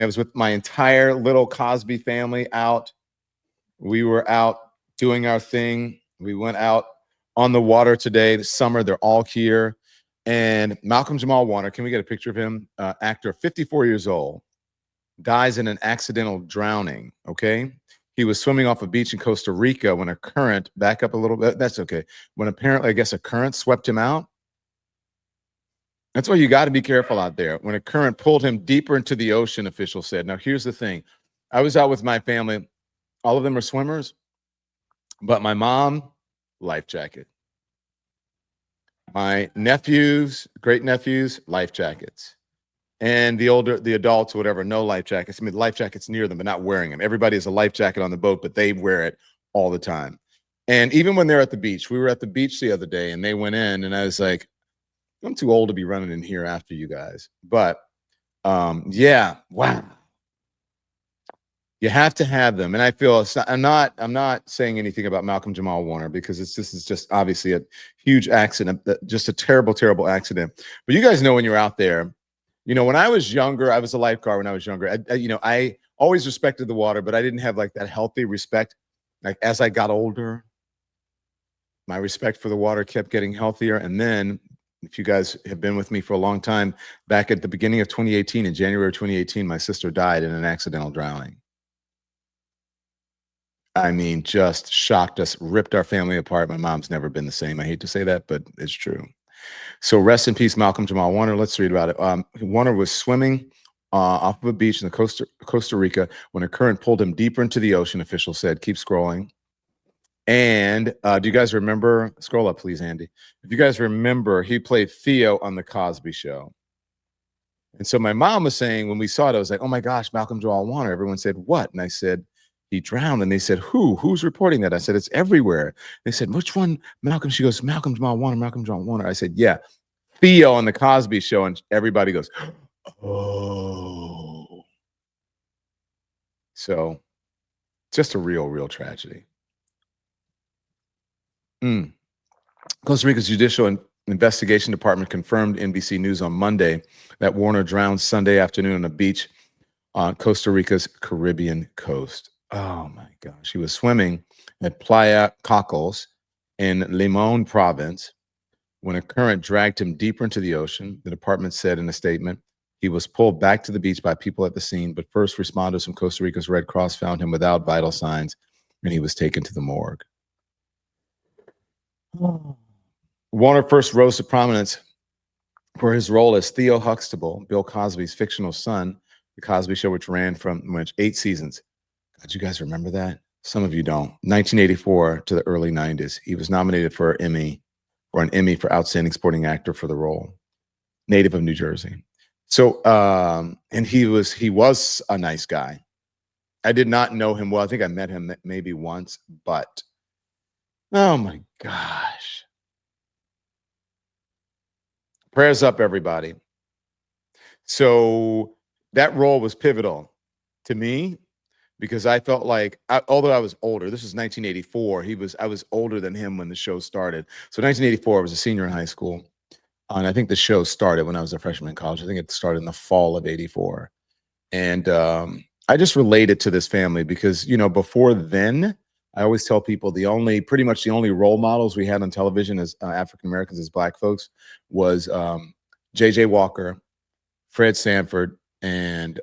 I was with my entire little Cosby family out. We were out doing our thing. We went out on the water today, this summer. They're all here. And Malcolm-Jamal Warner, can we get a picture of him? Actor, 54 years old, dies in an accidental drowning, okay? He was swimming off a beach in Costa Rica when a current, back up a little bit, that's okay. When apparently, I guess, a current swept him out. That's why you got to be careful out there. When a current pulled him deeper into the ocean, officials said. Now, here's the thing. I was out with my family. All of them are swimmers, but my mom, life jacket. My nephews, great nephews, life jackets. And the adults, whatever, no life jackets. I mean, life jackets near them, but not wearing them. Everybody has a life jacket on the boat, but they wear it all the time. And even when they're at the beach, we were at the beach the other day and they went in and I was like, I'm too old to be running in here after you guys. But yeah, wow. You have to have them. And I feel I'm not saying anything about Malcolm-Jamal Warner because this is just obviously a huge accident, just a terrible, terrible accident. But you guys know when you're out there, you know, when I was younger, I was a lifeguard when I was younger. I always respected the water, but I didn't have like that healthy respect. Like as I got older, my respect for the water kept getting healthier. And then if you guys have been with me for a long time, back at the beginning of 2018, in January of 2018, my sister died in an accidental drowning. I mean, just shocked us, ripped our family apart. My mom's never been the same. I hate to say that, but it's true. So rest in peace, Malcolm-Jamal Warner. Let's read about it. Warner was swimming off of a beach in Costa Rica when a current pulled him deeper into the ocean, officials said. Keep scrolling. And do you guys remember? Scroll up, please, Andy. If you guys remember, he played Theo on the Cosby Show. And so my mom was saying when we saw it, I was like, oh my gosh, Malcolm-Jamal Warner. Everyone said, what? And I said, he drowned. And they said, who's reporting that? I said, it's everywhere. They said, which one? Malcolm. She goes, Malcolm-Jamal Warner, Malcolm-Jamal Warner. I said, yeah, Theo on the Cosby Show. And everybody goes, oh. So just a real tragedy. Costa Rica's Judicial Investigation Department confirmed NBC News on Monday that Warner drowned Sunday afternoon on a beach on Costa Rica's Caribbean coast. Oh my gosh. He was swimming at Playa Cocos in Limon province when a current dragged him deeper into the ocean. The department said in a statement, he was pulled back to the beach by people at the scene, but first responders from Costa Rica's Red Cross found him without vital signs and he was taken to the morgue. Warner first rose to prominence for his role as Theo Huxtable, Bill Cosby's fictional son, The Cosby Show, which ran from 8 seasons. God, you guys remember that? Some of you don't. 1984 to the early 90s. He was nominated for an Emmy for Outstanding Supporting Actor for the role. Native of New Jersey. So, and he was a nice guy. I did not know him well. I think I met him maybe once, but oh my gosh. Prayers up, everybody. So that role was pivotal to me because I felt like, although I was older, this was 1984. I was older than him when the show started. So 1984, I was a senior in high school. And I think the show started when I was a freshman in college. I think it started in the fall of '84. And I just related to this family because, you know, before then, I always tell people pretty much the only role models we had on television as African-Americans, as Black folks, was J.J. Walker, Fred Sanford, and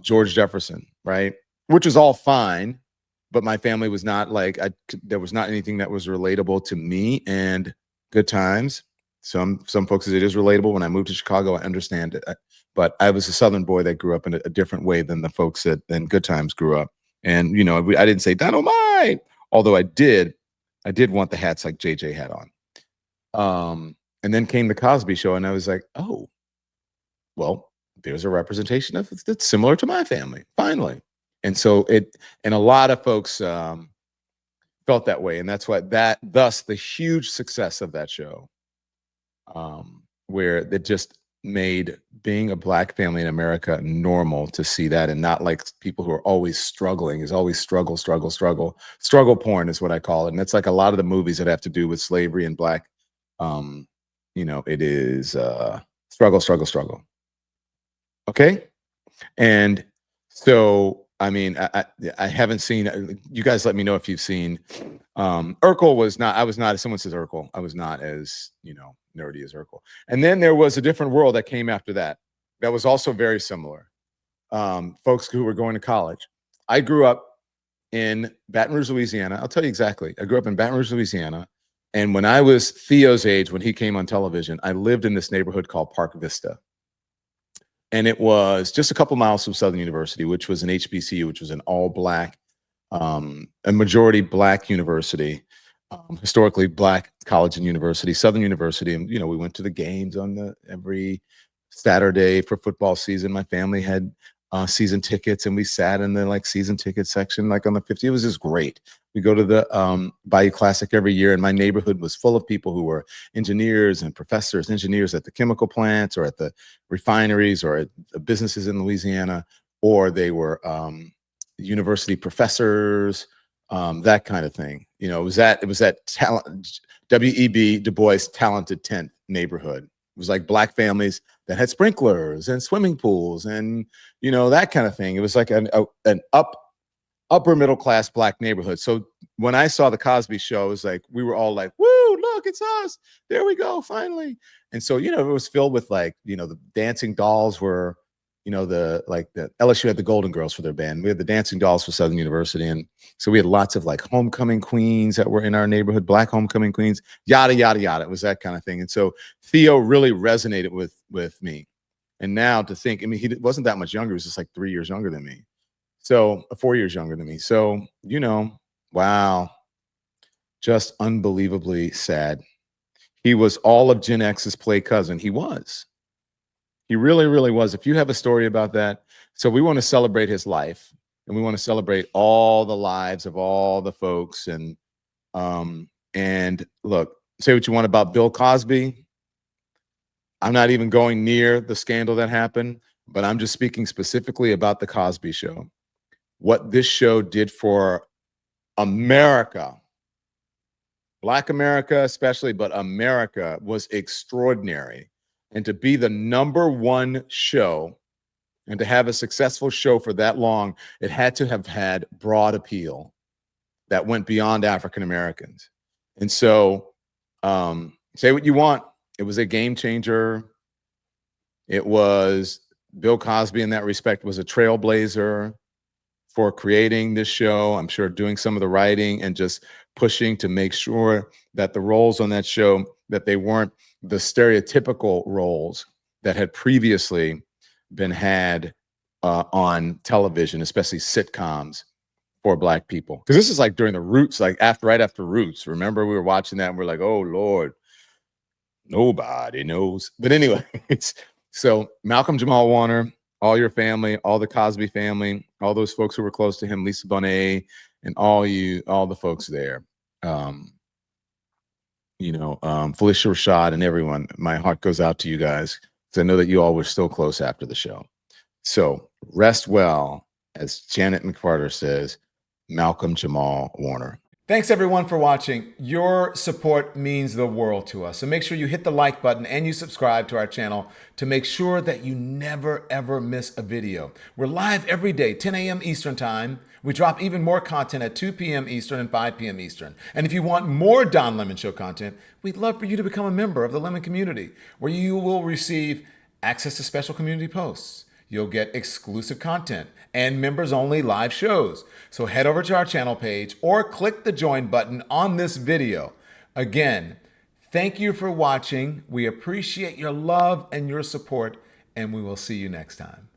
George Jefferson, right? Which was all fine, but my family was not like, there was not anything that was relatable to me. And Good Times, some folks, it is relatable. When I moved to Chicago, I understand it. But I was a Southern boy that grew up in a different way than the folks that in Good Times grew up. And, you know, I didn't say Dynamite, although I did want the hats like JJ had on. And then came the Cosby Show, and I was like, oh, well, there's a representation of that's similar to my family, finally. And so and a lot of folks felt that way. And that's why thus the huge success of that show, where it just made being a Black family in America normal to see that, and not like people who are always struggling, is always struggle porn is what I call it. And it's like a lot of the movies that have to do with slavery and Black, you know, it is struggle. Okay. And so, I mean, I haven't seen, you guys let me know if you've seen, Urkel was not, I was not, as someone says Urkel, I was not as, nerdy as Urkel. And then there was A Different World that came after that. That was also very similar. Folks who were going to college. I grew up in Baton Rouge, Louisiana. I'll tell you exactly. I grew up in Baton Rouge, Louisiana. And when I was Theo's age, when he came on television, I lived in this neighborhood called Park Vista. And it was just a couple miles from Southern University, which was an HBCU, which was an all-black, a majority black university, historically black college and university, Southern University. And, we went to the games on every Saturday for football season. My family had season tickets, and we sat in the season ticket section, on the 50. It was just great. We go to the Bayou Classic every year, and my neighborhood was full of people who were engineers and professors, engineers at the chemical plants or at the refineries or at the businesses in Louisiana, or they were university professors, that kind of thing. It was that talent, W.E.B. Du Bois talented 10th neighborhood. It was like black families that had sprinklers and swimming pools and, that kind of thing. It was like an upper middle class black neighborhood. So when I saw the Cosby Show, it was like, we were all like, woo, look, it's us. There we go, finally. And so, it was filled with the dancing dolls were, the LSU had the Golden Girls for their band. We had the dancing dolls for Southern University. And so we had lots of homecoming queens that were in our neighborhood, black homecoming queens, yada, yada, yada. It was that kind of thing. And so Theo really resonated with me. And now to think, he wasn't that much younger. He was just 3 years younger than me. So 4 years younger than me. So, wow, just unbelievably sad. He was all of Gen X's play cousin. He was. He really, really was. If you have a story about that, so we want to celebrate his life, and we want to celebrate all the lives of all the folks. And look, say what you want about Bill Cosby. I'm not even going near the scandal that happened, but I'm just speaking specifically about the Cosby Show. What this show did for America, Black America especially, but America, was extraordinary. And to be the #1 show and to have a successful show for that long, it had to have had broad appeal that went beyond African Americans. And so, say what you want. It was a game changer. It was, Bill Cosby in that respect was a trailblazer for creating this show. I'm sure doing some of the writing and just pushing to make sure that the roles on that show, that they weren't the stereotypical roles that had previously been had on television, especially sitcoms for Black people. Because this is during the Roots, right after Roots. Remember, we were watching that and we're like, oh Lord, nobody knows. But anyway, so Malcolm-Jamal Warner, all your family, all the Cosby family, all those folks who were close to him, Lisa Bonet, and all the folks there, Felicia Rashad and everyone, my heart goes out to you guys, because I know that you all were still close after the show. So rest well, as Janet McCarter says, Malcolm-Jamal Warner. Thanks everyone for watching. Your support means the world to us. So make sure you hit the like button and you subscribe to our channel to make sure that you never ever miss a video. We're live every day, 10 a.m. Eastern time. We drop even more content at 2 p.m. Eastern and 5 p.m. Eastern. And if you want more Don Lemon Show content, we'd love for you to become a member of the Lemon community, where you will receive access to special community posts. You'll get exclusive content and members-only live shows. So head over to our channel page or click the join button on this video. Again, thank you for watching. We appreciate your love and your support, and we will see you next time.